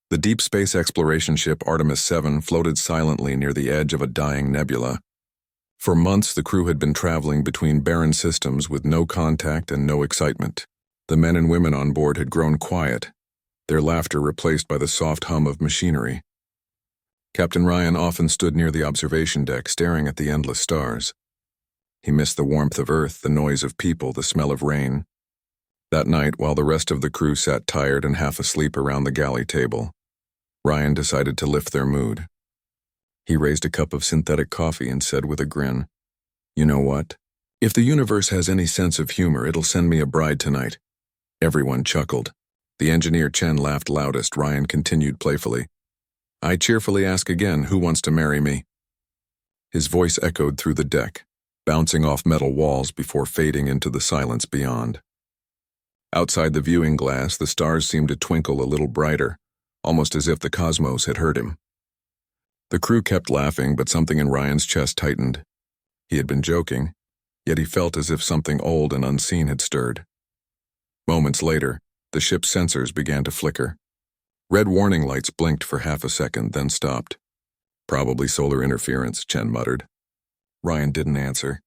The deep space exploration ship Artemis 7 floated silently near the edge of a dying nebula. For months, the crew had been traveling between barren systems with no contact and no excitement. The men and women on board had grown quiet, their laughter replaced by the soft hum of machinery. Captain Ryan often stood near the observation deck, staring at the endless stars. He missed the warmth of Earth, the noise of people, the smell of rain. That night, while the rest of the crew sat tired and half asleep around the galley table, Ryan decided to lift their mood. He raised a cup of synthetic coffee and said with a grin, "You know what? If the universe has any sense of humor, it'll send me a bride tonight." Everyone chuckled. The engineer Chen laughed loudest. Ryan continued playfully, "I cheerfully ask again, who wants to marry me?" His voice echoed through the deck, bouncing off metal walls before fading into the silence beyond. Outside the viewing glass, the stars seemed to twinkle a little brighter, almost as if the cosmos had heard him. The crew kept laughing, but something in Ryan's chest tightened. He had been joking, yet he felt as if something old and unseen had stirred. Moments later, the ship's sensors began to flicker. Red warning lights blinked for half a second, then stopped. "Probably solar interference," Chen muttered. Ryan didn't answer.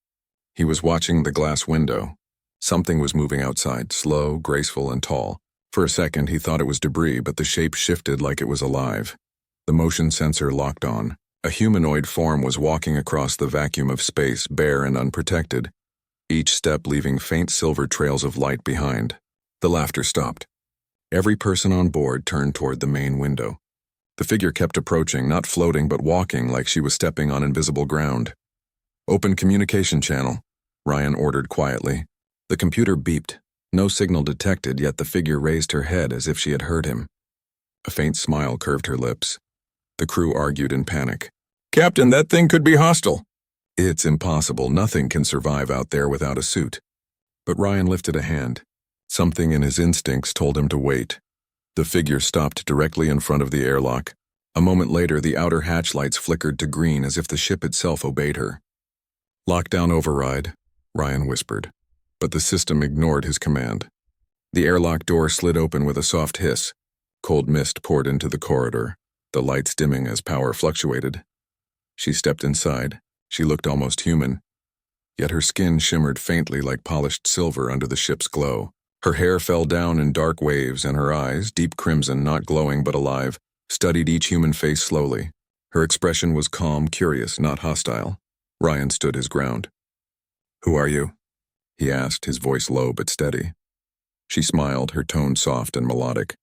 He was watching the glass window. Something was moving outside, slow, graceful, and tall. For a second, he thought it was debris, but the shape shifted like it was alive. The motion sensor locked on. A humanoid form was walking across the vacuum of space, bare and unprotected, each step leaving faint silver trails of light behind. The laughter stopped. Every person on board turned toward the main window. The figure kept approaching, not floating but walking like she was stepping on invisible ground. "Open communication channel," Ryan ordered quietly. The computer beeped. No signal detected, yet the figure raised her head as if she had heard him. A faint smile curved her lips. The crew argued in panic. "Captain, that thing could be hostile." "It's impossible. Nothing can survive out there without a suit." But Ryan lifted a hand. Something in his instincts told him to wait. The figure stopped directly in front of the airlock. A moment later, the outer hatch lights flickered to green as if the ship itself obeyed her. "Lockdown override," Ryan whispered. But the system ignored his command. The airlock door slid open with a soft hiss. Cold mist poured into the corridor, the lights dimming as power fluctuated. She stepped inside. She looked almost human, yet her skin shimmered faintly like polished silver under the ship's glow. Her hair fell down in dark waves, and her eyes, deep crimson, not glowing but alive, studied each human face slowly. Her expression was calm, curious, not hostile. Ryan stood his ground. "Who are you?" he asked, his voice low but steady. She smiled, her tone soft and melodic.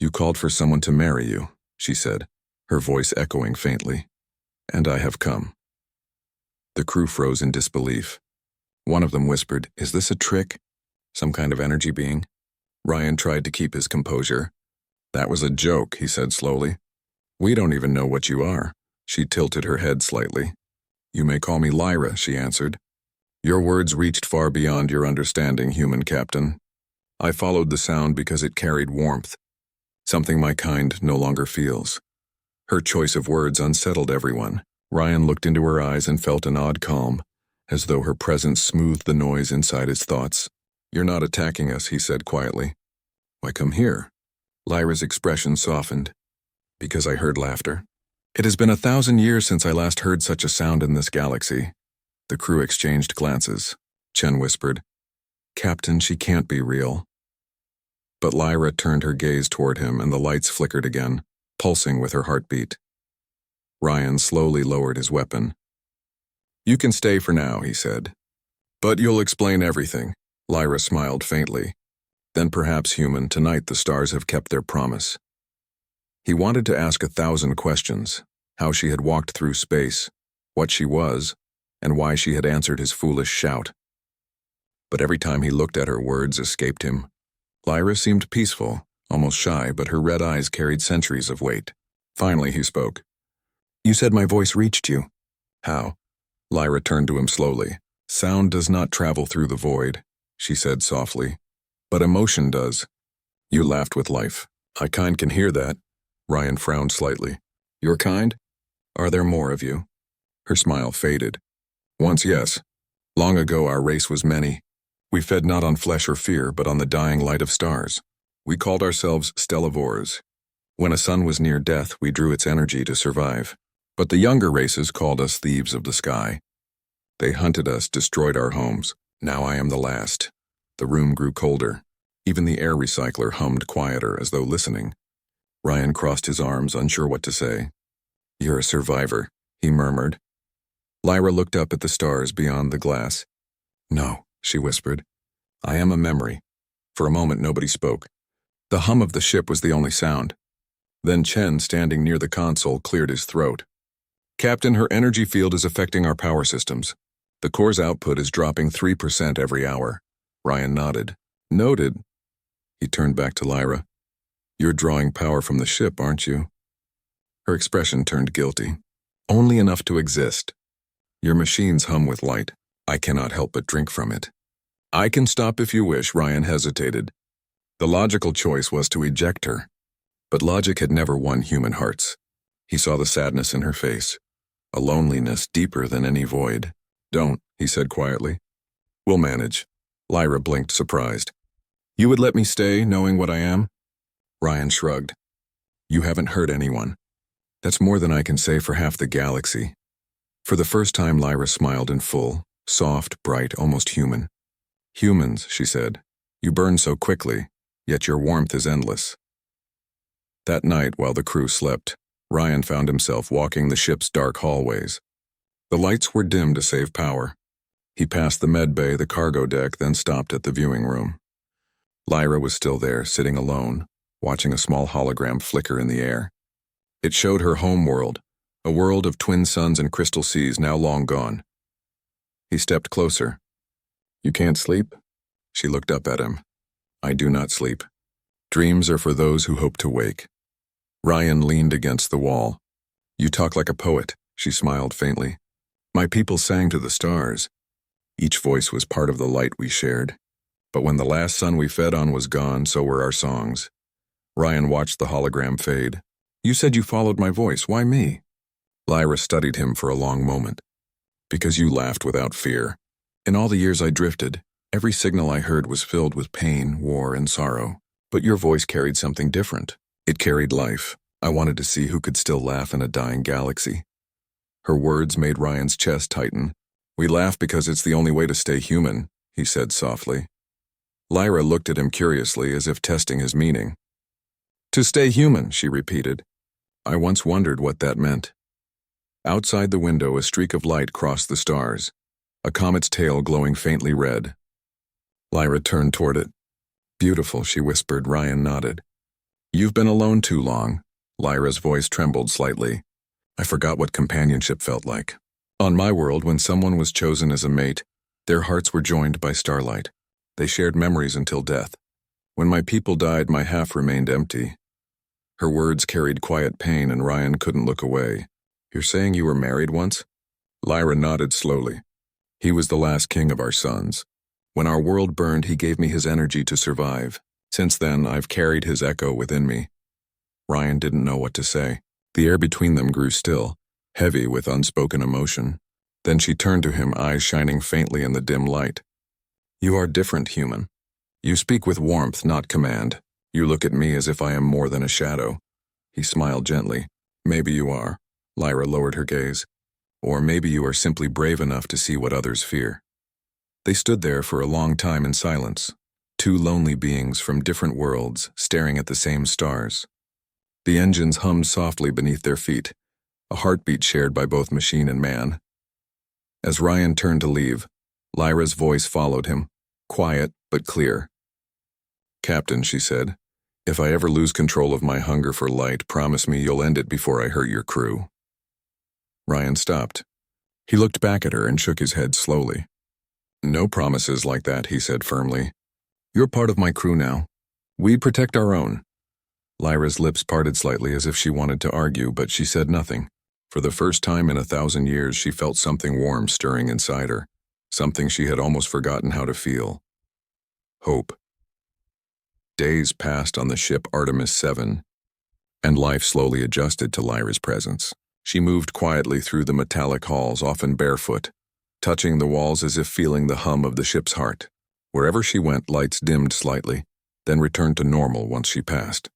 "You called for someone to marry you," she said, her voice echoing faintly. "And I have come." The crew froze in disbelief. One of them whispered, "Is this a trick? Some kind of energy being?" Ryan tried to keep his composure. "That was a joke," he said slowly. "We don't even know what you are." She tilted her head slightly. "You may call me Lyra," she answered. "Your words reached far beyond your understanding, human captain. I followed the sound because it carried warmth, something my kind no longer feels." Her choice of words unsettled everyone. Ryan looked into her eyes and felt an odd calm, as though her presence smoothed the noise inside his thoughts. "You're not attacking us," he said quietly. "Why come here?" Lyra's expression softened. "Because I heard laughter. It has been 1,000 years since I last heard such a sound in this galaxy." The crew exchanged glances. Chen whispered, "Captain, she can't be real." But Lyra turned her gaze toward him, and the lights flickered again, pulsing with her heartbeat. Ryan slowly lowered his weapon. "You can stay for now," he said. "But you'll explain everything." Lyra smiled faintly. "Then perhaps, human, tonight the stars have kept their promise." He wanted to ask 1,000 questions. How she had walked through space, what she was, and why she had answered his foolish shout. But every time he looked at her, words escaped him. Lyra seemed peaceful, almost shy, but her red eyes carried centuries of weight. Finally he spoke. "You said my voice reached you. How?" Lyra turned to him slowly. "Sound does not travel through the void," she said softly. "But emotion does." You laughed with life. "I kind can hear that." Ryan frowned slightly. "Your kind? Are there more of you?" Her smile faded. "Once, yes. Long ago our race was many. We fed not on flesh or fear, but on the dying light of stars. We called ourselves stellivores. When a sun was near death, we drew its energy to survive. But the younger races called us thieves of the sky. They hunted us, destroyed our homes. Now I am the last. The room grew colder. Even the air recycler hummed quieter, as though listening. Ryan crossed his arms, unsure what to say. "You're a survivor," he murmured. Lyra looked up at the stars beyond the glass. "No," she whispered. "I am a memory." For a moment nobody spoke. The hum of the ship was the only sound. Then Chen, standing near the console, cleared his throat. "Captain, her energy field is affecting our power systems. The core's output is dropping 3% every hour." Ryan nodded. "Noted." He turned back to Lyra. "You're drawing power from the ship, aren't you?" Her expression turned guilty. "Only enough to exist. Your machines hum with light. I cannot help but drink from it." "I can stop if you wish," Ryan hesitated. The logical choice was to eject her. But logic had never won human hearts. He saw the sadness in her face, a loneliness deeper than any void. "Don't," he said quietly. "We'll manage." Lyra blinked, surprised. "You would let me stay, knowing what I am?" Ryan shrugged. "You haven't hurt anyone. That's more than I can say for half the galaxy." For the first time, Lyra smiled in full, soft, bright, almost human. "Humans," she said. "You burn so quickly, yet your warmth is endless." That night, while the crew slept, Ryan found himself walking the ship's dark hallways. The lights were dim to save power. He passed the med bay, the cargo deck, then stopped at the viewing room. Lyra was still there, sitting alone, watching a small hologram flicker in the air. It showed her home world, a world of twin suns and crystal seas now long gone. He stepped closer. "You can't sleep?" She looked up at him. "I do not sleep. Dreams are for those who hope to wake." Ryan leaned against the wall. "You talk like a poet," she smiled faintly. "My people sang to the stars. Each voice was part of the light we shared. But when the last sun we fed on was gone, so were our songs." Ryan watched the hologram fade. "You said you followed my voice. Why me?" Lyra studied him for a long moment. "Because you laughed without fear. In all the years I drifted, every signal I heard was filled with pain, war, and sorrow. But your voice carried something different. It carried life. I wanted to see who could still laugh in a dying galaxy." Her words made Ryan's chest tighten. "We laugh because it's the only way to stay human," he said softly. Lyra looked at him curiously, as if testing his meaning. "To stay human," she repeated. "I once wondered what that meant." Outside the window, a streak of light crossed the stars, a comet's tail glowing faintly red. Lyra turned toward it. "Beautiful," she whispered. Ryan nodded. "You've been alone too long." Lyra's voice trembled slightly. "I forgot what companionship felt like. On my world, when someone was chosen as a mate, their hearts were joined by starlight. They shared memories until death. When my people died, my half remained empty." Her words carried quiet pain, and Ryan couldn't look away. "You're saying you were married once?" Lyra nodded slowly. "He was the last king of our sons. When our world burned, he gave me his energy to survive. Since then, I've carried his echo within me." Ryan didn't know what to say. The air between them grew still, heavy with unspoken emotion. Then she turned to him, eyes shining faintly in the dim light. "You are different, human. You speak with warmth, not command. You look at me as if I am more than a shadow." He smiled gently. "Maybe you are." Lyra lowered her gaze. "Or maybe you are simply brave enough to see what others fear." They stood there for a long time in silence, two lonely beings from different worlds staring at the same stars. The engines hummed softly beneath their feet, a heartbeat shared by both machine and man. As Ryan turned to leave, Lyra's voice followed him, quiet but clear. "Captain," she said, "if I ever lose control of my hunger for light, promise me you'll end it before I hurt your crew." Ryan stopped. He looked back at her and shook his head slowly. "No promises like that," he said firmly. "You're part of my crew now. We protect our own." Lyra's lips parted slightly as if she wanted to argue, but she said nothing. For the first time in 1,000 years, she felt something warm stirring inside her, something she had almost forgotten how to feel. Hope. Days passed on the ship Artemis 7, and life slowly adjusted to Lyra's presence. She moved quietly through the metallic halls, often barefoot, touching the walls as if feeling the hum of the ship's heart. Wherever she went, lights dimmed slightly, then returned to normal once she passed.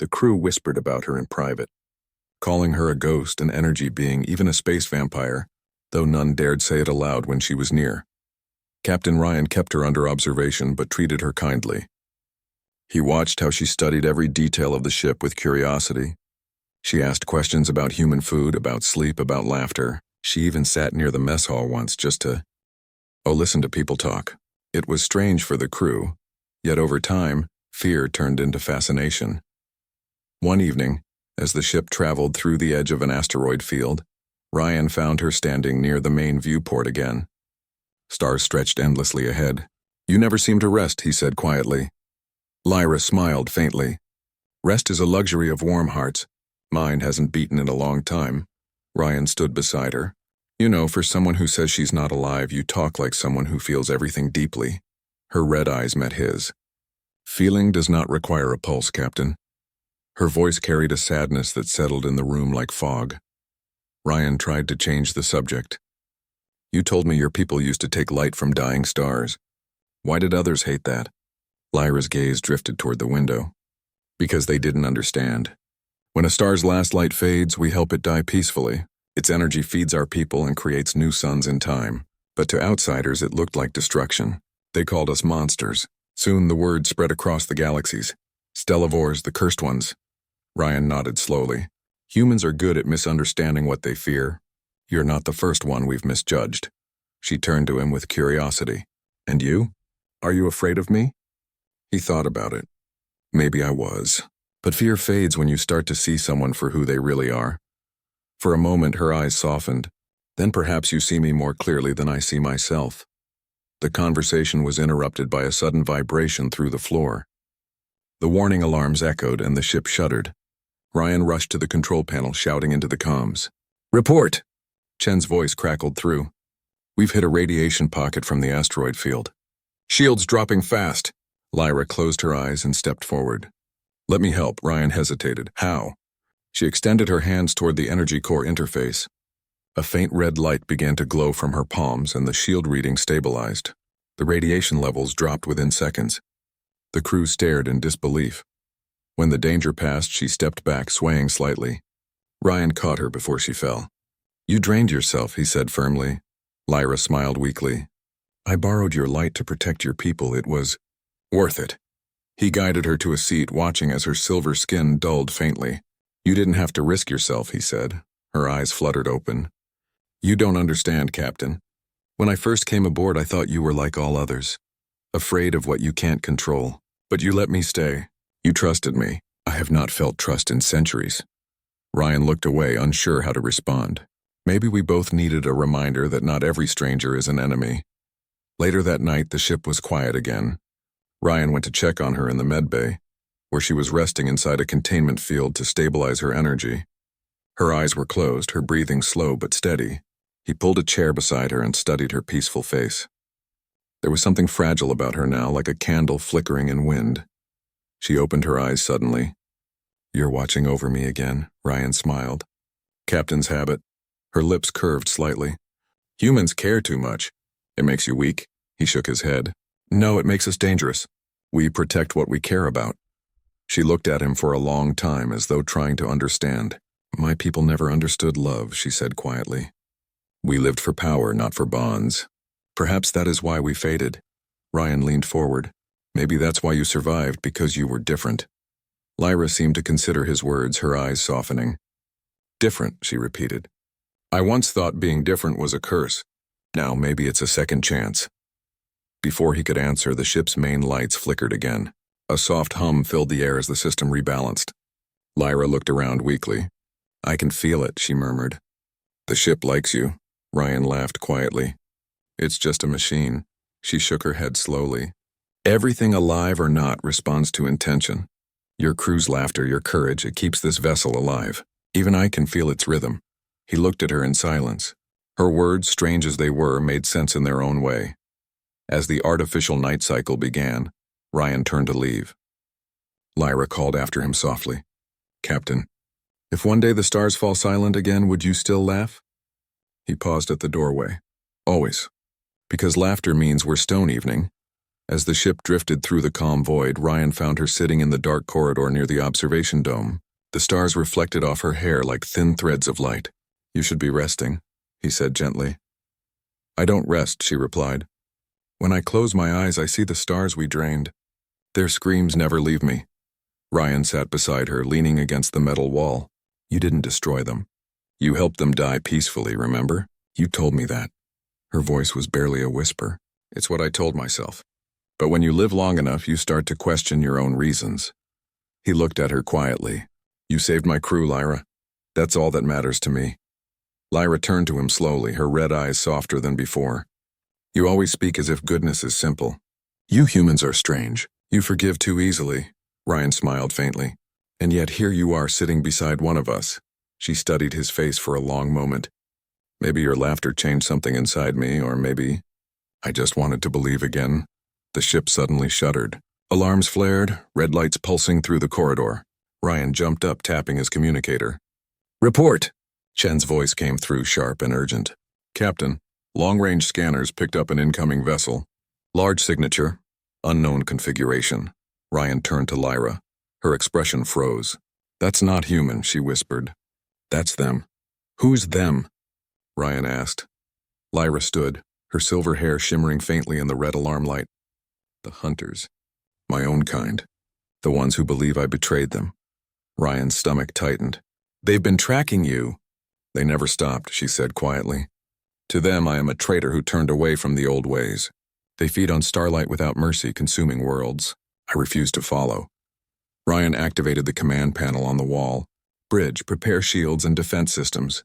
The crew whispered about her in private, calling her a ghost, an energy being, even a space vampire, though none dared say it aloud when she was near. Captain Ryan kept her under observation but treated her kindly. He watched how she studied every detail of the ship with curiosity. She asked questions about human food, about sleep, about laughter. She even sat near the mess hall once just to, listen to people talk. It was strange for the crew, yet over time, fear turned into fascination. One evening, as the ship traveled through the edge of an asteroid field, Ryan found her standing near the main viewport again. Stars stretched endlessly ahead. "You never seem to rest," he said quietly. Lyra smiled faintly. "Rest is a luxury of warm hearts. Mine hasn't beaten in a long time." Ryan stood beside her. "You know, for someone who says she's not alive, you talk like someone who feels everything deeply." Her red eyes met his. "Feeling does not require a pulse, Captain." Her voice carried a sadness that settled in the room like fog. Ryan tried to change the subject. "You told me your people used to take light from dying stars. Why did others hate that?" Lyra's gaze drifted toward the window. "Because they didn't understand. When a star's last light fades, we help it die peacefully. Its energy feeds our people and creates new suns in time. But to outsiders, it looked like destruction. They called us monsters. Soon the word spread across the galaxies. Stellivores, the cursed ones." Ryan nodded slowly. "Humans are good at misunderstanding what they fear. You're not the first one we've misjudged." She turned to him with curiosity. "And you? Are you afraid of me?" He thought about it. "Maybe I was. But fear fades when you start to see someone for who they really are." For a moment her eyes softened. "Then perhaps you see me more clearly than I see myself." The conversation was interrupted by a sudden vibration through the floor. The warning alarms echoed and the ship shuddered. Ryan rushed to the control panel, shouting into the comms. "Report!" Chen's voice crackled through. "We've hit a radiation pocket from the asteroid field. Shields dropping fast." Lyra closed her eyes and stepped forward. "Let me help." Ryan hesitated. "How?" She extended her hands toward the energy core interface. A faint red light began to glow from her palms and the shield reading stabilized. The radiation levels dropped within seconds. The crew stared in disbelief. When the danger passed, she stepped back, swaying slightly. Ryan caught her before she fell. "You drained yourself," he said firmly. Lyra smiled weakly. "I borrowed your light to protect your people. It was worth it." He guided her to a seat, watching as her silver skin dulled faintly. "You didn't have to risk yourself," he said. Her eyes fluttered open. "You don't understand, Captain. When I first came aboard, I thought you were like all others, afraid of what you can't control. But you let me stay. You trusted me. I have not felt trust in centuries." Ryan looked away, unsure how to respond. Maybe we both needed a reminder that not every stranger is an enemy. Later that night, the ship was quiet again. Ryan went to check on her in the medbay, where she was resting inside a containment field to stabilize her energy. Her eyes were closed, her breathing slow but steady. He pulled a chair beside her and studied her peaceful face. There was something fragile about her now, like a candle flickering in wind. She opened her eyes suddenly. "You're watching over me again," Ryan smiled. "Captain's habit." Her lips curved slightly. "Humans care too much. It makes you weak." He shook his head. "No, it makes us dangerous. We protect what we care about." She looked at him for a long time, as though trying to understand. "My people never understood love," she said quietly. "We lived for power, not for bonds. Perhaps that is why we faded." Ryan leaned forward. "Maybe that's why you survived, because you were different." Lyra seemed to consider his words, her eyes softening. "Different," she repeated. "I once thought being different was a curse. Now maybe it's a second chance." Before he could answer, the ship's main lights flickered again. A soft hum filled the air as the system rebalanced. Lyra looked around weakly. "I can feel it," she murmured. "The ship likes you." Ryan laughed quietly. "It's just a machine." She shook her head slowly. "Everything alive or not responds to intention. Your crew's laughter, your courage, it keeps this vessel alive. Even I can feel its rhythm." He looked at her in silence. Her words, strange as they were, made sense in their own way. As the artificial night cycle began, Ryan turned to leave. Lyra called after him softly. "Captain, if one day the stars fall silent again, would you still laugh?" He paused at the doorway. "Always. Because laughter means we're stone evening, As the ship drifted through the calm void, Ryan found her sitting in the dark corridor near the observation dome. The stars reflected off her hair like thin threads of light. "You should be resting," he said gently. "I don't rest," she replied. "When I close my eyes, I see the stars we drained. Their screams never leave me." Ryan sat beside her, leaning against the metal wall. "You didn't destroy them. You helped them die peacefully, remember? You told me that." Her voice was barely a whisper. "It's what I told myself. But when you live long enough, you start to question your own reasons." He looked at her quietly. "You saved my crew, Lyra. That's all that matters to me." Lyra turned to him slowly, her red eyes softer than before. "You always speak as if goodness is simple. You humans are strange. You forgive too easily." Ryan smiled faintly. "And yet here you are sitting beside one of us." She studied his face for a long moment. "Maybe your laughter changed something inside me, or maybe I just wanted to believe again." The ship suddenly shuddered. Alarms flared, red lights pulsing through the corridor. Ryan jumped up, tapping his communicator. "Report!" Chen's voice came through, sharp and urgent. "Captain, long-range scanners picked up an incoming vessel. Large signature, unknown configuration." Ryan turned to Lyra. Her expression froze. "That's not human," she whispered. "That's them." "Who's them?" Ryan asked. Lyra stood, her silver hair shimmering faintly in the red alarm light. "The hunters. My own kind. The ones who believe I betrayed them." Ryan's stomach tightened. "They've been tracking you." "They never stopped," she said quietly. "To them, I am a traitor who turned away from the old ways. They feed on starlight without mercy, consuming worlds. I refuse to follow." Ryan activated the command panel on the wall. "Bridge, prepare shields and defense systems.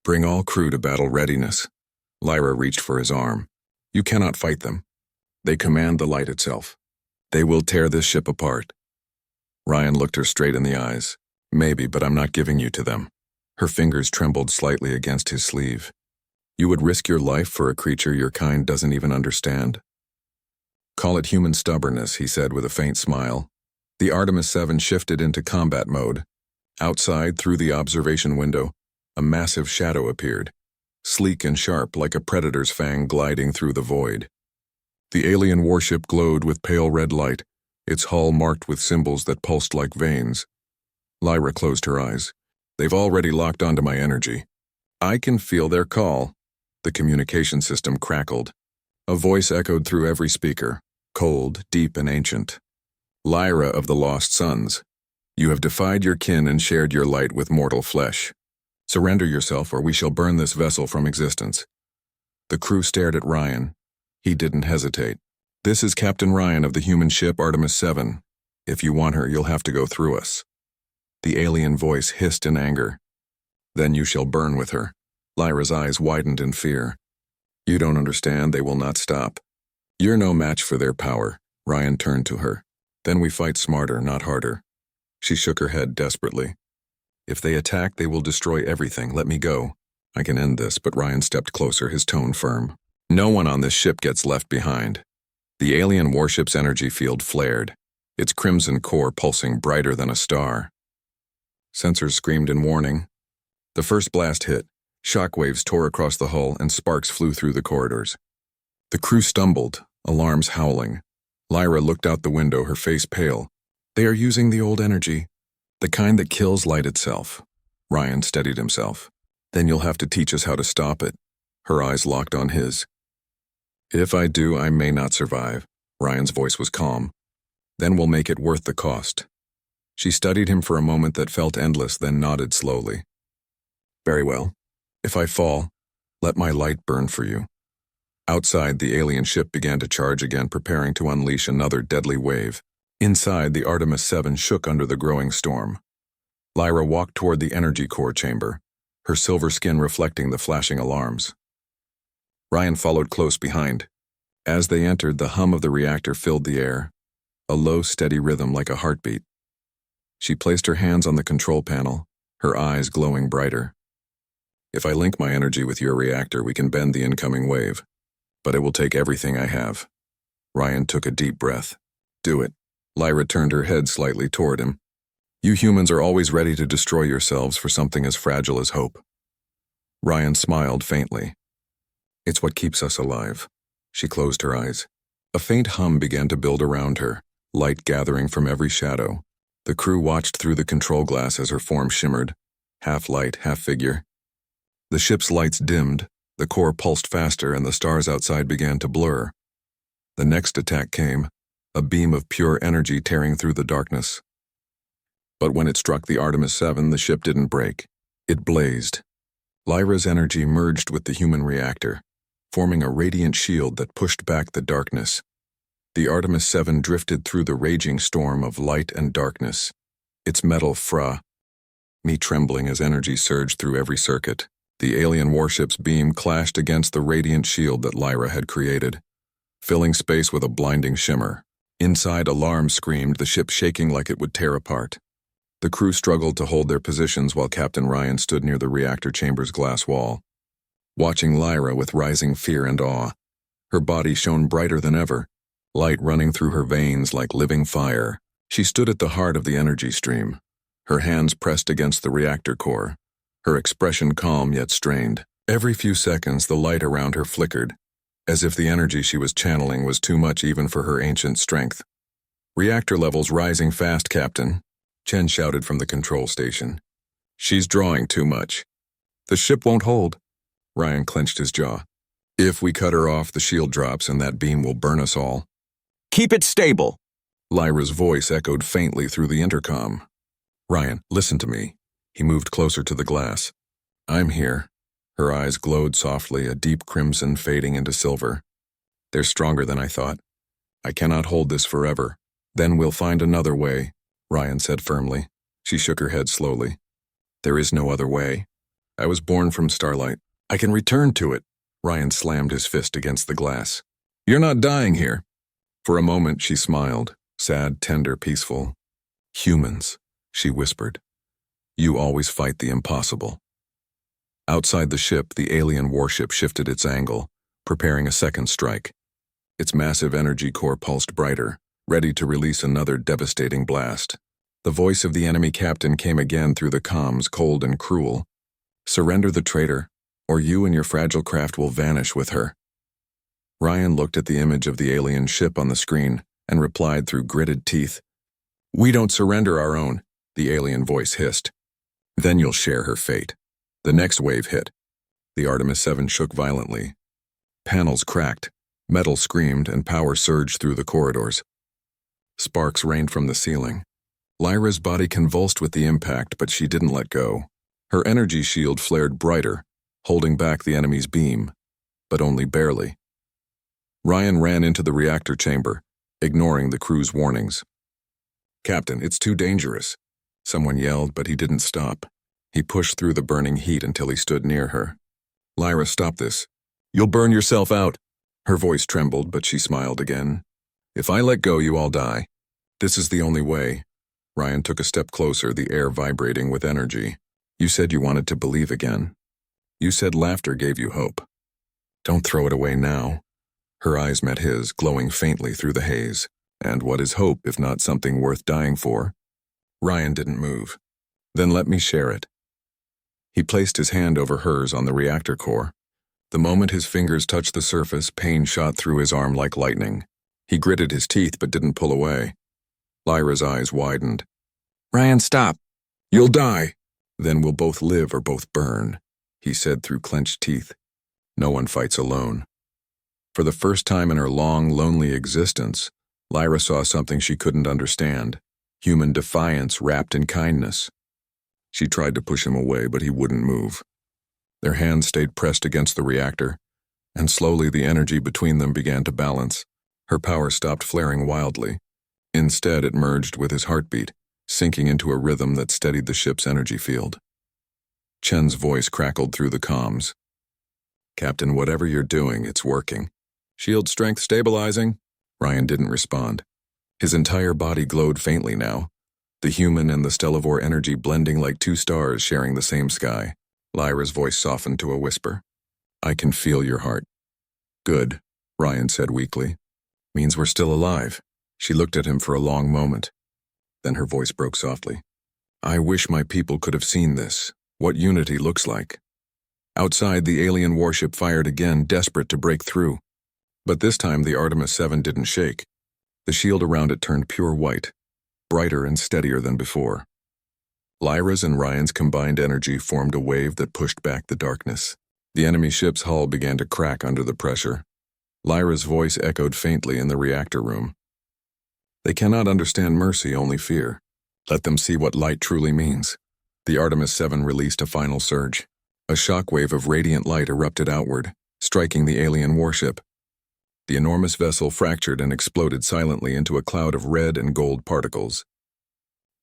Bring all crew to battle readiness." Lyra reached for his arm. "You cannot fight them. They command the light itself. They will tear this ship apart." Ryan looked her straight in the eyes. "Maybe, but I'm not giving you to them." Her fingers trembled slightly against his sleeve. "You would risk your life for a creature your kind doesn't even understand?" "Call it human stubbornness," he said with a faint smile. The Artemis 7 shifted into combat mode. Outside, through the observation window, a massive shadow appeared, sleek and sharp like a predator's fang gliding through the void. The alien warship glowed with pale red light, its hull marked with symbols that pulsed like veins. Lyra closed her eyes. "They've already locked onto my energy. I can feel their call." The communication system crackled. A voice echoed through every speaker, cold, deep, and ancient. "Lyra of the Lost Sons, you have defied your kin and shared your light with mortal flesh. Surrender yourself, or we shall burn this vessel from existence." The crew stared at Ryan. He didn't hesitate. "This is Captain Ryan of the human ship Artemis 7. If you want her, you'll have to go through us." The alien voice hissed in anger. "Then you shall burn with her." Lyra's eyes widened in fear. "You don't understand, they will not stop. You're no match for their power." Ryan turned to her. "Then we fight smarter, not harder." She shook her head desperately. "If they attack, they will destroy everything. Let me go. I can end this," but Ryan stepped closer, his tone firm. "No one on this ship gets left behind." The alien warship's energy field flared, its crimson core pulsing brighter than a star. Sensors screamed in warning. The first blast hit. Shockwaves tore across the hull and sparks flew through the corridors. The crew stumbled, alarms howling. Lyra looked out the window, her face pale. "They are using the old energy, the kind that kills light itself." Ryan steadied himself. "Then you'll have to teach us how to stop it." Her eyes locked on his. "If I do, I may not survive." Ryan's voice was calm. "Then we'll make it worth the cost." She studied him for a moment that felt endless, then nodded slowly. "Very well. If I fall, let my light burn for you." Outside, the alien ship began to charge again, preparing to unleash another deadly wave. Inside, the Artemis 7 shook under the growing storm. Lyra walked toward the energy core chamber, her silver skin reflecting the flashing alarms. Ryan followed close behind. As they entered, the hum of the reactor filled the air, a low, steady rhythm like a heartbeat. She placed her hands on the control panel, her eyes glowing brighter. "If I link my energy with your reactor, we can bend the incoming wave. But it will take everything I have." Ryan took a deep breath. "Do it." Lyra turned her head slightly toward him. "You humans are always ready to destroy yourselves for something as fragile as hope." Ryan smiled faintly. "It's what keeps us alive." She closed her eyes. A faint hum began to build around her, light gathering from every shadow. The crew watched through the control glass as her form shimmered, half light, half figure. The ship's lights dimmed, the core pulsed faster, and the stars outside began to blur. The next attack came, a beam of pure energy tearing through the darkness. But when it struck the Artemis 7, the ship didn't break. It blazed. Lyra's energy merged with the human reactor, forming a radiant shield that pushed back the darkness. The Artemis 7 drifted through the raging storm of light and darkness, its metal me trembling as energy surged through every circuit. The alien warship's beam clashed against the radiant shield that Lyra had created, filling space with a blinding shimmer. Inside, alarm screamed, the ship shaking like it would tear apart. The crew struggled to hold their positions while Captain Ryan stood near the reactor chamber's glass wall, watching Lyra with rising fear and awe. Her body shone brighter than ever, light running through her veins like living fire. She stood at the heart of the energy stream, her hands pressed against the reactor core, her expression calm yet strained. Every few seconds, the light around her flickered, as if the energy she was channeling was too much even for her ancient strength. "Reactor levels rising fast, Captain," Chen shouted from the control station. "She's drawing too much. The ship won't hold." Ryan clenched his jaw. "If we cut her off, the shield drops and that beam will burn us all." "Keep it stable." Lyra's voice echoed faintly through the intercom. "Ryan, listen to me." He moved closer to the glass. "I'm here." Her eyes glowed softly, a deep crimson fading into silver. "They're stronger than I thought. I cannot hold this forever. Then we'll find another way," Ryan said firmly. She shook her head slowly. "There is no other way. I was born from starlight. I can return to it." Ryan slammed his fist against the glass. "You're not dying here." For a moment she smiled, sad, tender, peaceful. "Humans," she whispered. "You always fight the impossible." Outside the ship, the alien warship shifted its angle, preparing a second strike. Its massive energy core pulsed brighter, ready to release another devastating blast. The voice of the enemy captain came again through the comms, cold and cruel. "Surrender the traitor, or you and your fragile craft will vanish with her." Ryan looked at the image of the alien ship on the screen and replied through gritted teeth. "We don't surrender our own," the alien voice hissed. "Then you'll share her fate." The next wave hit. The Artemis 7 shook violently. Panels cracked, metal screamed, and power surged through the corridors. Sparks rained from the ceiling. Lyra's body convulsed with the impact, but she didn't let go. Her energy shield flared brighter, holding back the enemy's beam, but only barely. Ryan ran into the reactor chamber, ignoring the crew's warnings. "Captain, it's too dangerous," someone yelled, but he didn't stop. He pushed through the burning heat until he stood near her. "Lyra, stop this. You'll burn yourself out." Her voice trembled, but she smiled again. "If I let go, you all die. This is the only way." Ryan took a step closer, the air vibrating with energy. "You said you wanted to believe again. You said laughter gave you hope. Don't throw it away now." Her eyes met his, glowing faintly through the haze. "And what is hope if not something worth dying for?" Ryan didn't move. "Then let me share it." He placed his hand over hers on the reactor core. The moment his fingers touched the surface, pain shot through his arm like lightning. He gritted his teeth but didn't pull away. Lyra's eyes widened. "Ryan, stop." "You'll die." "Then we'll both live or both burn," he said through clenched teeth. "No one fights alone." For the first time in her long, lonely existence, Lyra saw something she couldn't understand. Human defiance wrapped in kindness. She tried to push him away, but he wouldn't move. Their hands stayed pressed against the reactor, and slowly the energy between them began to balance. Her power stopped flaring wildly. Instead, it merged with his heartbeat, sinking into a rhythm that steadied the ship's energy field. Chen's voice crackled through the comms. "Captain, whatever you're doing, it's working." "Shield strength stabilizing." Ryan didn't respond. His entire body glowed faintly now, the human and the stellivore energy blending like two stars sharing the same sky. Lyra's voice softened to a whisper. "I can feel your heart." "Good," Ryan said weakly. "Means we're still alive." She looked at him for a long moment. Then her voice broke softly. "I wish my people could have seen this, what unity looks like." Outside, the alien warship fired again, desperate to break through. But this time the Artemis 7 didn't shake. The shield around it turned pure white, brighter and steadier than before. Lyra's and Ryan's combined energy formed a wave that pushed back the darkness. The enemy ship's hull began to crack under the pressure. Lyra's voice echoed faintly in the reactor room. They cannot understand mercy, only fear. Let them see what light truly means. The Artemis 7 released a final surge. A shockwave of radiant light erupted outward, striking the alien warship. The enormous vessel fractured and exploded silently into a cloud of red and gold particles.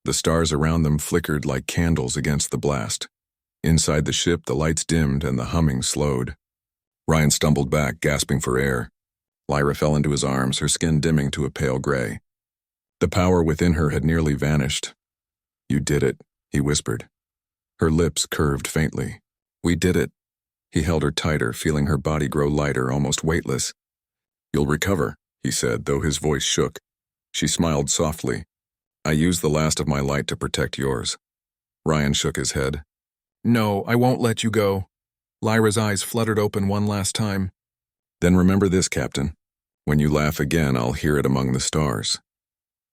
The stars around them flickered like candles against the blast. Inside the ship, the lights dimmed and the humming slowed. Ryan stumbled back, gasping for air. Lyra fell into his arms, her skin dimming to a pale gray. The power within her had nearly vanished. "You did it," he whispered. Her lips curved faintly. "We did it." He held her tighter, feeling her body grow lighter, almost weightless. "You'll recover," he said, though his voice shook. She smiled softly. "I used the last of my light to protect yours." Ryan shook his head. "No, I won't let you go." Lyra's eyes fluttered open one last time. "Then remember this, Captain. When you laugh again, I'll hear it among the stars."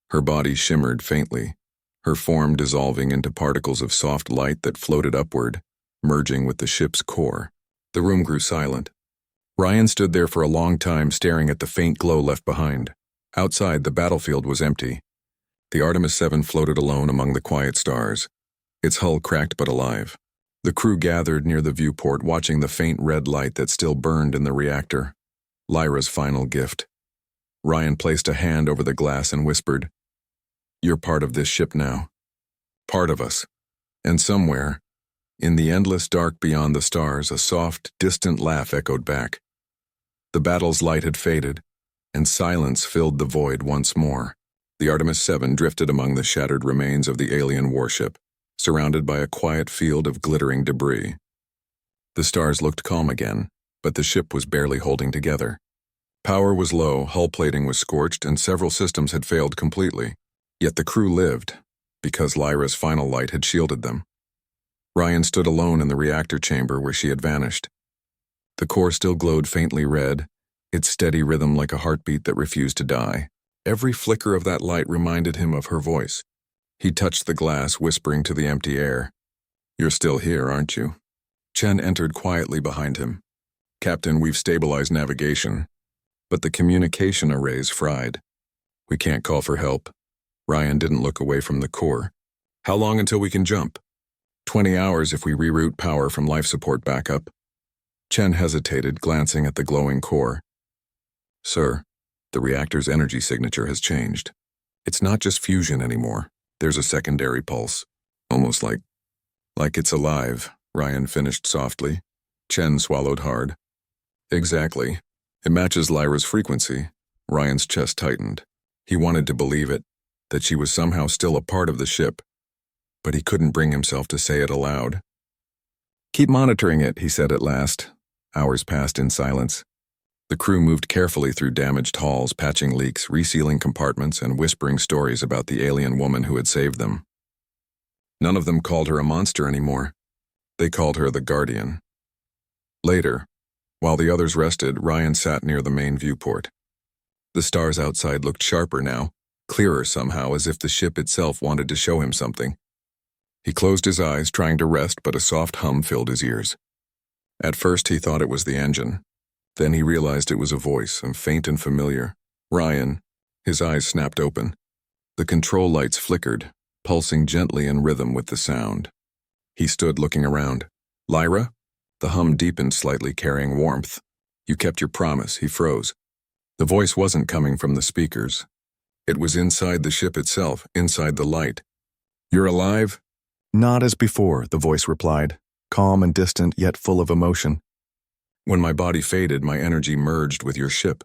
Her body shimmered faintly, her form dissolving into particles of soft light that floated upward, merging with the ship's core. The room grew silent. Ryan stood there for a long time, staring at the faint glow left behind. Outside, the battlefield was empty. The Artemis 7 floated alone among the quiet stars, its hull cracked but alive. The crew gathered near the viewport, watching the faint red light that still burned in the reactor. Lyra's final gift. Ryan placed a hand over the glass and whispered, "You're part of this ship now. Part of us." And somewhere, in the endless dark beyond the stars, a soft, distant laugh echoed back. The battle's light had faded, and silence filled the void once more. The Artemis 7 drifted among the shattered remains of the alien warship, surrounded by a quiet field of glittering debris. The stars looked calm again, but the ship was barely holding together. Power was low, hull plating was scorched, and several systems had failed completely. Yet the crew lived, because Lyra's final light had shielded them. Ryan stood alone in the reactor chamber where she had vanished. The core still glowed faintly red, its steady rhythm like a heartbeat that refused to die. Every flicker of that light reminded him of her voice. He touched the glass, whispering to the empty air, "You're still here, aren't you?" Chen entered quietly behind him. "Captain, we've stabilized navigation, but the communication array's fried. We can't call for help." Ryan didn't look away from the core. "How long until we can jump?" 20 hours if we reroute power from life support backup." Chen hesitated, glancing at the glowing core. "Sir, the reactor's energy signature has changed. It's not just fusion anymore. There's a secondary pulse. Almost like it's alive," Ryan finished softly. Chen swallowed hard. "Exactly. It matches Lyra's frequency." Ryan's chest tightened. He wanted to believe it, that she was somehow still a part of the ship, but he couldn't bring himself to say it aloud. "Keep monitoring it," he said at last. Hours passed in silence. The crew moved carefully through damaged halls, patching leaks, resealing compartments, and whispering stories about the alien woman who had saved them. None of them called her a monster anymore. They called her the Guardian. Later, while the others rested, Ryan sat near the main viewport. The stars outside looked sharper now, clearer somehow, as if the ship itself wanted to show him something. He closed his eyes, trying to rest, but a soft hum filled his ears. At first he thought it was the engine. Then he realized it was a voice, and faint and familiar. "Ryan." His eyes snapped open. The control lights flickered, pulsing gently in rhythm with the sound. He stood looking around. "Lyra?" The hum deepened slightly, carrying warmth. "You kept your promise." He froze. The voice wasn't coming from the speakers. It was inside the ship itself, inside the light. "You're alive?" "Not as before," the voice replied, calm and distant, yet full of emotion. "When my body faded, my energy merged with your ship.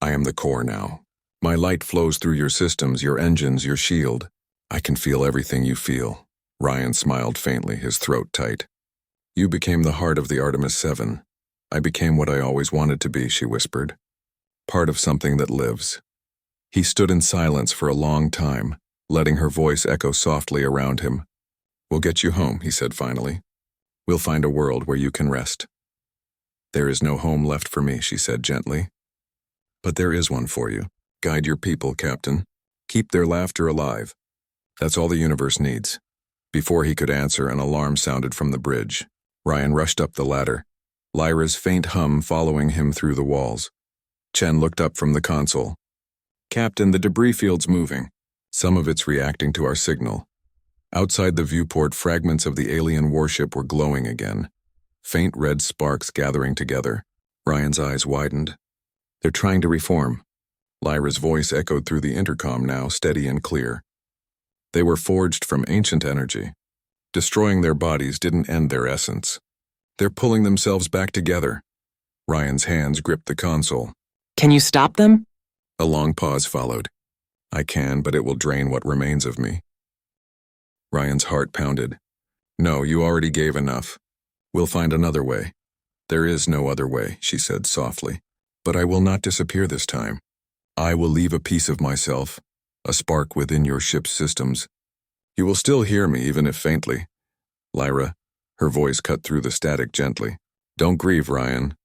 I am the core now. My light flows through your systems, your engines, your shield. I can feel everything you feel." Ryan smiled faintly, his throat tight. "You became the heart of the Artemis 7. I became what I always wanted to be," she whispered. "Part of something that lives." He stood in silence for a long time, letting her voice echo softly around him. "We'll get you home," he said finally. "We'll find a world where you can rest." "There is no home left for me," she said gently. But there is one for you. Guide your people, Captain. Keep their laughter alive. That's all the universe needs. Before he could answer, an alarm sounded from the bridge. Ryan rushed up the ladder, Lyra's faint hum following him through the walls. Chen looked up from the console. Captain, the debris field's moving. Some of it's reacting to our signal. Outside the viewport, fragments of the alien warship were glowing again. Faint red sparks gathering together. Ryan's eyes widened. They're trying to reform. Lyra's voice echoed through the intercom now, steady and clear. They were forged from ancient energy. Destroying their bodies didn't end their essence. They're pulling themselves back together. Ryan's hands gripped the console. Can you stop them? A long pause followed. I can, but it will drain what remains of me. Ryan's heart pounded. No, you already gave enough. We'll find another way. There is no other way, she said softly. But I will not disappear this time. I will leave a piece of myself, a spark within your ship's systems. You will still hear me, even if faintly. Lyra, her voice cut through the static gently. Don't grieve, Ryan.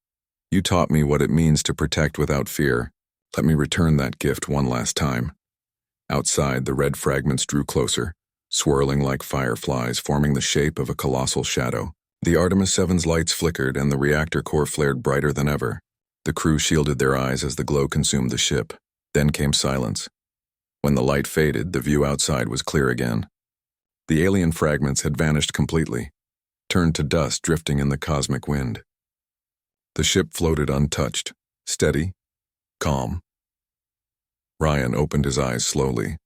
You taught me what it means to protect without fear. Let me return that gift one last time. Outside, the red fragments drew closer, swirling like fireflies, forming the shape of a colossal shadow. The Artemis 7's lights flickered and the reactor core flared brighter than ever. The crew shielded their eyes as the glow consumed the ship. Then came silence. When the light faded, the view outside was clear again. The alien fragments had vanished completely, turned to dust drifting in the cosmic wind. The ship floated untouched, steady, calm. Ryan opened his eyes slowly.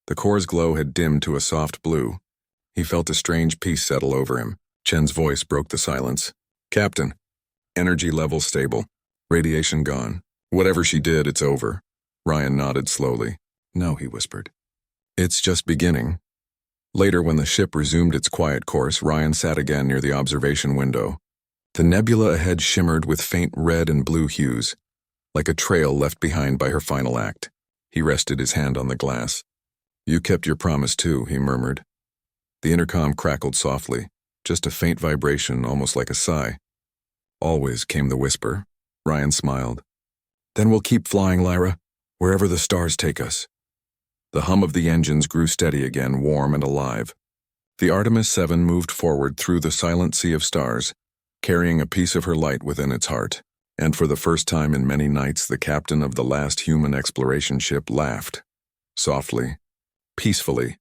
The core's glow had dimmed to a soft blue. He felt a strange peace settle over him. Chen's voice broke the silence. Captain, energy level stable. Radiation gone. Whatever she did, it's over. Ryan nodded slowly. No, he whispered. It's just beginning. Later, when the ship resumed its quiet course, Ryan sat again near the observation window. The nebula ahead shimmered with faint red and blue hues, like a trail left behind by her final act. He rested his hand on the glass. You kept your promise too, he murmured. The intercom crackled softly, just a faint vibration, almost like a sigh. Always, came the whisper. Ryan smiled. Then we'll keep flying, Lyra, wherever the stars take us. The hum of the engines grew steady again, warm and alive. The Artemis 7 moved forward through the silent sea of stars, carrying a piece of her light within its heart. And for the first time in many nights, the captain of the last human exploration ship laughed. Softly, peacefully,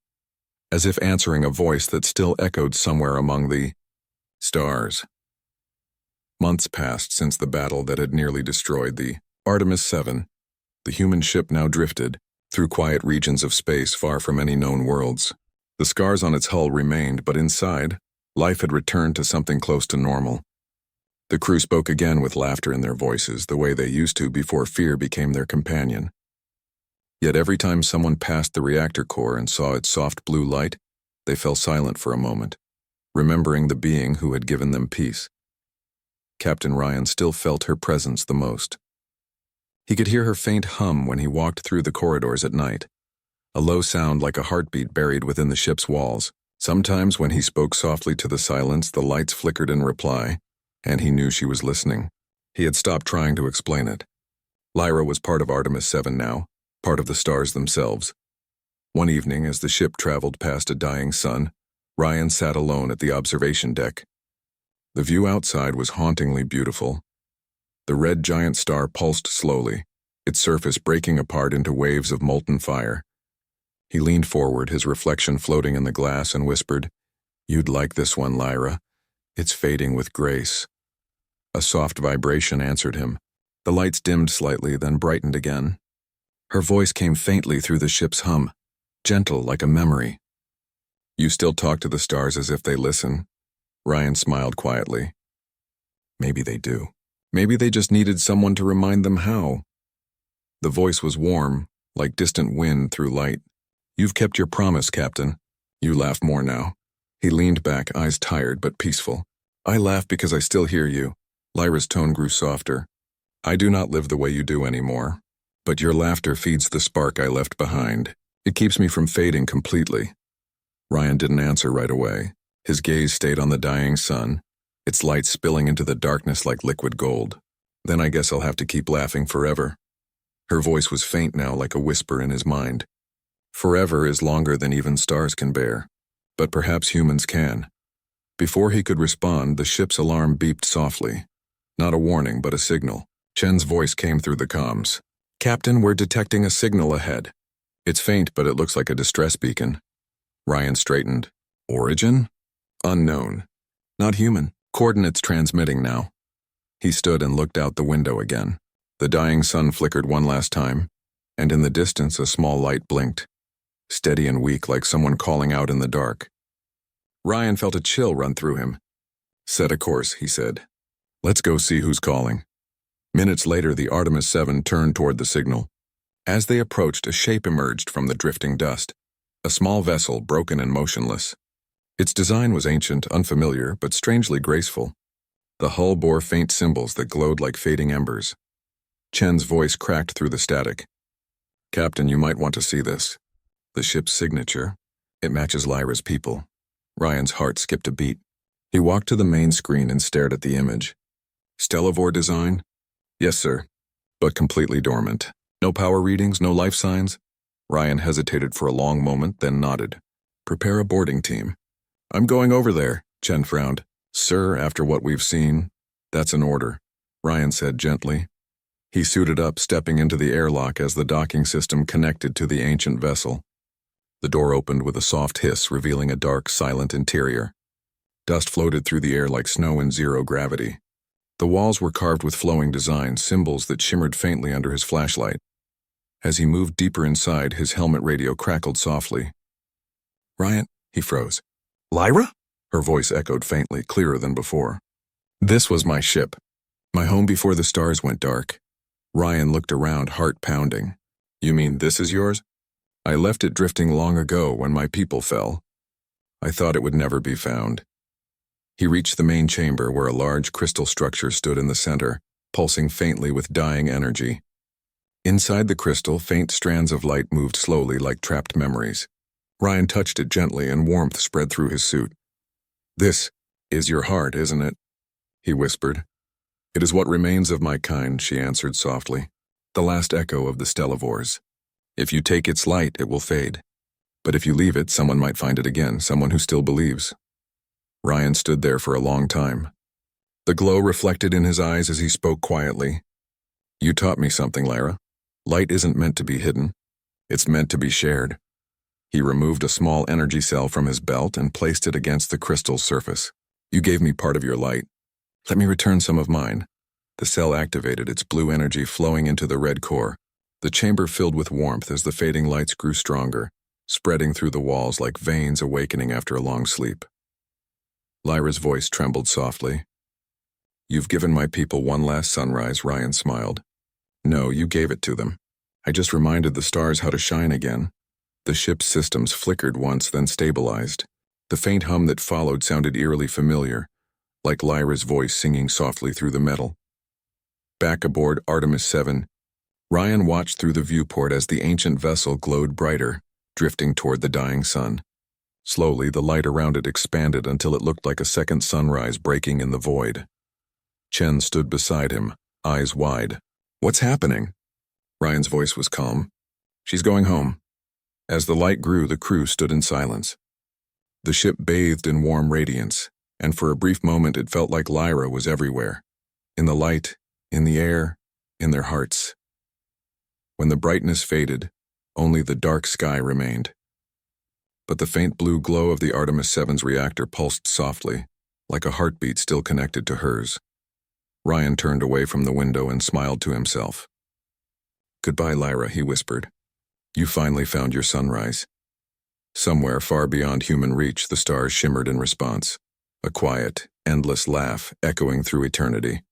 as if answering a voice that still echoed somewhere among the stars. Months passed since the battle that had nearly destroyed the Artemis 7. The human ship now drifted through quiet regions of space far from any known worlds. The scars on its hull remained, but inside, life had returned to something close to normal. The crew spoke again with laughter in their voices, the way they used to before fear became their companion. Yet every time someone passed the reactor core and saw its soft blue light, they fell silent for a moment, remembering the being who had given them peace. Captain Ryan still felt her presence the most. He could hear her faint hum when he walked through the corridors at night, a low sound like a heartbeat buried within the ship's walls. Sometimes when he spoke softly to the silence, the lights flickered in reply, and he knew she was listening. He had stopped trying to explain it. Lyra was part of Artemis 7 now, part of the stars themselves. One evening, as the ship traveled past a dying sun, Ryan sat alone at the observation deck. The view outside was hauntingly beautiful. The red giant star pulsed slowly, its surface breaking apart into waves of molten fire. He leaned forward, his reflection floating in the glass, and whispered, "You'd like this one, Lyra. It's fading with grace." A soft vibration answered him. The lights dimmed slightly, then brightened again. Her voice came faintly through the ship's hum, gentle like a memory. "You still talk to the stars as if they listen?" Ryan smiled quietly. "Maybe they do. Maybe they just needed someone to remind them how." The voice was warm, like distant wind through light. "You've kept your promise, Captain." You laugh more now. He leaned back, eyes tired but peaceful. "I laugh because I still hear you." Lyra's tone grew softer. "I do not live the way you do anymore, but your laughter feeds the spark I left behind. It keeps me from fading completely." Ryan didn't answer right away. His gaze stayed on the dying sun, its light spilling into the darkness like liquid gold. Then I guess I'll have to keep laughing forever. Her voice was faint now, like a whisper in his mind. Forever is longer than even stars can bear, but perhaps humans can. Before he could respond, the ship's alarm beeped softly. Not a warning, but a signal. Chen's voice came through the comms. "Captain, we're detecting a signal ahead. It's faint, but it looks like a distress beacon." Ryan straightened. "Origin? Unknown. Not human. Coordinates transmitting now." He stood and looked out the window again. The dying sun flickered one last time, and in the distance a small light blinked, steady and weak like someone calling out in the dark. Ryan felt a chill run through him. "Set a course," he said. "Let's go see who's calling." Minutes later, the Artemis 7 turned toward the signal. As they approached, a shape emerged from the drifting dust. A small vessel, broken and motionless. Its design was ancient, unfamiliar, but strangely graceful. The hull bore faint symbols that glowed like fading embers. Chen's voice cracked through the static. "Captain, you might want to see this. The ship's signature. It matches Lyra's people." Ryan's heart skipped a beat. He walked to the main screen and stared at the image. "Stellivore design?" "Yes, sir, but completely dormant. No power readings, no life signs?" Ryan hesitated for a long moment, then nodded. "Prepare a boarding team." "I'm going over there," Chen frowned. "Sir, after what we've seen, that's an order," Ryan said gently. He suited up, stepping into the airlock as the docking system connected to the ancient vessel. The door opened with a soft hiss, revealing a dark, silent interior. Dust floated through the air like snow in zero gravity. The walls were carved with flowing designs, symbols that shimmered faintly under his flashlight. As he moved deeper inside, his helmet radio crackled softly. "Ryan," he froze. "Lyra?" Her voice echoed faintly, clearer than before. "This was my ship. My home before the stars went dark." Ryan looked around, heart pounding. "You mean this is yours?" "I left it drifting long ago when my people fell. I thought it would never be found." He reached the main chamber where a large crystal structure stood in the center, pulsing faintly with dying energy. Inside the crystal, faint strands of light moved slowly like trapped memories. Ryan touched it gently and warmth spread through his suit. "This is your heart, isn't it?" he whispered. "It is what remains of my kind," she answered softly. "The last echo of the Stellivores. If you take its light, it will fade. But if you leave it, someone might find it again, someone who still believes." Ryan stood there for a long time. The glow reflected in his eyes as he spoke quietly. "You taught me something, Lyra. Light isn't meant to be hidden. It's meant to be shared." He removed a small energy cell from his belt and placed it against the crystal's surface. "You gave me part of your light. Let me return some of mine." The cell activated, its blue energy flowing into the red core. The chamber filled with warmth as the fading lights grew stronger, spreading through the walls like veins awakening after a long sleep. Lyra's voice trembled softly. "You've given my people one last sunrise," Ryan smiled. "No, you gave it to them. I just reminded the stars how to shine again." The ship's systems flickered once, then stabilized. The faint hum that followed sounded eerily familiar, like Lyra's voice singing softly through the metal. Back aboard Artemis 7, Ryan watched through the viewport as the ancient vessel glowed brighter, drifting toward the dying sun. Slowly, the light around it expanded until it looked like a second sunrise breaking in the void. Chen stood beside him, eyes wide. "What's happening?" Ryan's voice was calm. "She's going home." As the light grew, the crew stood in silence. The ship bathed in warm radiance, and for a brief moment it felt like Lyra was everywhere. In the light, in the air, in their hearts. When the brightness faded, only the dark sky remained. But the faint blue glow of the Artemis 7's reactor pulsed softly, like a heartbeat still connected to hers. Ryan turned away from the window and smiled to himself. "Goodbye, Lyra," he whispered. "You finally found your sunrise." Somewhere far beyond human reach, the stars shimmered in response, a quiet, endless laugh echoing through eternity.